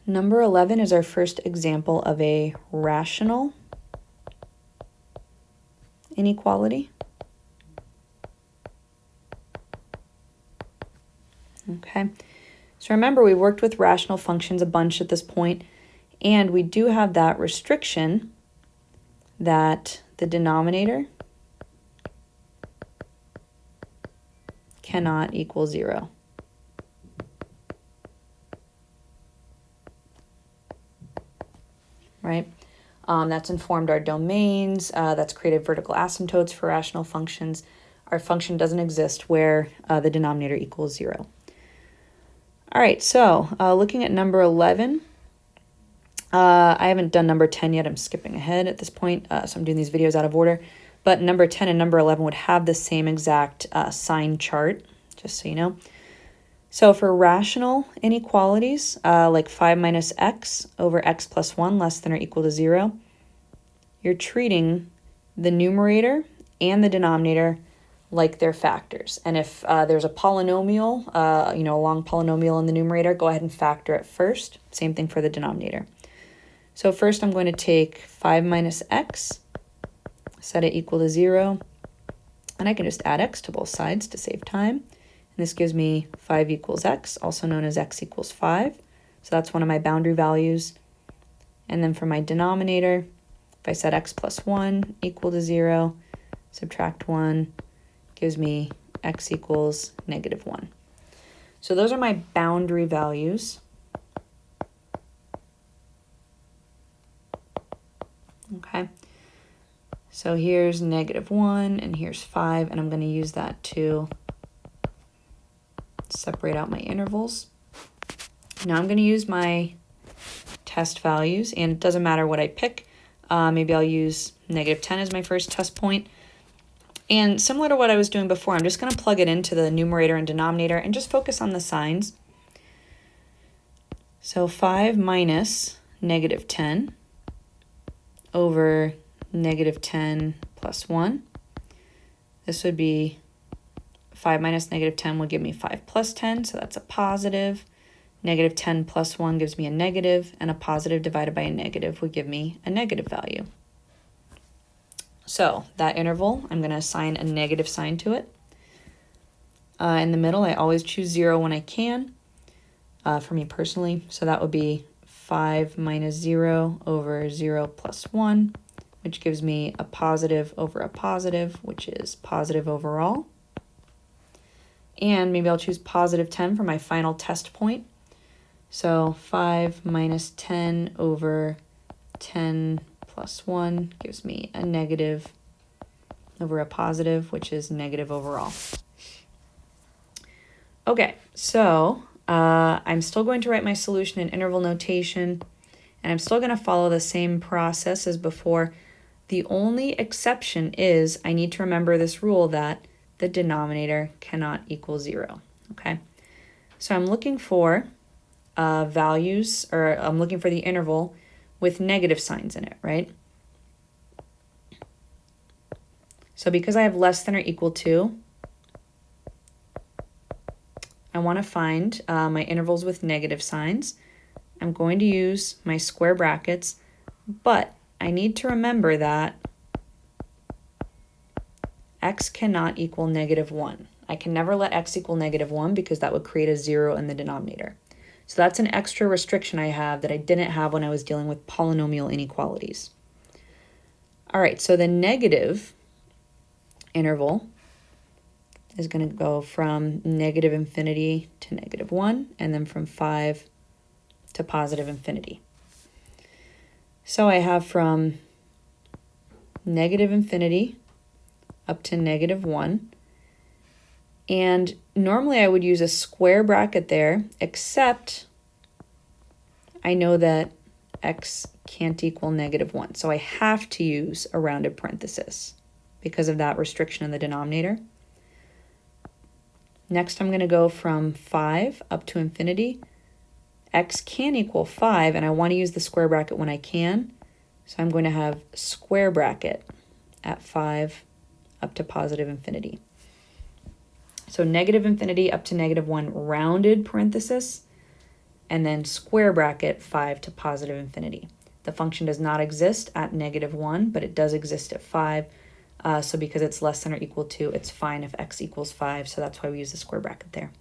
Number 11 is our first example of a rational inequality. Okay, so remember we worked with rational functions a bunch at this point, and we do have that restriction that the denominator cannot equal 0. Right? That's informed our domains, that's created vertical asymptotes for rational functions. Our function doesn't exist where the denominator equals 0. All right, so looking at number 11, I haven't done number 10 yet. I'm skipping ahead at this point, so I'm doing these videos out of order. But number 10 and number 11 would have the same exact sign chart, just so you know. So for rational inequalities, like 5 minus x over x plus 1 less than or equal to 0, you're treating the numerator and the denominator like they're factors. And if there's a polynomial, a long polynomial in the numerator, go ahead and factor it first. Same thing for the denominator. So first I'm going to take 5 minus x, set it equal to 0, and I can just add x to both sides to save time. And this gives me 5 equals x, also known as x equals 5. So that's one of my boundary values. And then for my denominator, if I set x plus 1 equal to 0, subtract 1, gives me x equals negative 1. So those are my boundary values. Okay. So here's negative 1 and here's 5, and I'm going to use that to separate out my intervals. Now I'm going to use my test values, and it doesn't matter what I pick. Maybe I'll use negative 10 as my first test point. And similar to what I was doing before, I'm just going to plug it into the numerator and denominator and just focus on the signs. So 5 minus negative 10 over negative 10 plus 1. This would be 5 minus negative 10 would give me 5 plus 10, so that's a positive. Negative 10 plus 1 gives me a negative, and a positive divided by a negative would give me a negative value. So that interval, I'm going to assign a negative sign to it. In the middle, I always choose 0 when I can, for me personally. So that would be 5 minus 0 over 0 plus 1, which gives me a positive over a positive, which is positive overall. And maybe I'll choose positive 10 for my final test point. So 5 minus 10 over 10 plus 1 gives me a negative over a positive, which is negative overall. Okay, so I'm still going to write my solution in interval notation, and I'm still going to follow the same process as before. The only exception is I need to remember this rule that the denominator cannot equal 0, okay? So I'm looking for values, or I'm looking for the interval with negative signs in it, right? So because I have less than or equal to, I want to find my intervals with negative signs. I'm going to use my square brackets, but I need to remember that x cannot equal negative 1. I can never let x equal negative 1 because that would create a 0 in the denominator. So that's an extra restriction I have that I didn't have when I was dealing with polynomial inequalities. All right, so the negative interval is going to go from negative infinity to negative 1, and then from 5 to positive infinity. So I have from negative infinity up to negative 1. And normally I would use a square bracket there, except I know that x can't equal negative 1. So I have to use a rounded parenthesis because of that restriction in the denominator. Next, I'm going to go from 5 up to infinity. X can equal 5, and I want to use the square bracket when I can. So I'm going to have square bracket at 5 up to positive infinity. So negative infinity up to negative 1 rounded parenthesis, and then square bracket 5 to positive infinity. The function does not exist at -1, but it does exist at 5. So because it's less than or equal to, it's fine if x equals 5, so that's why we use the square bracket there.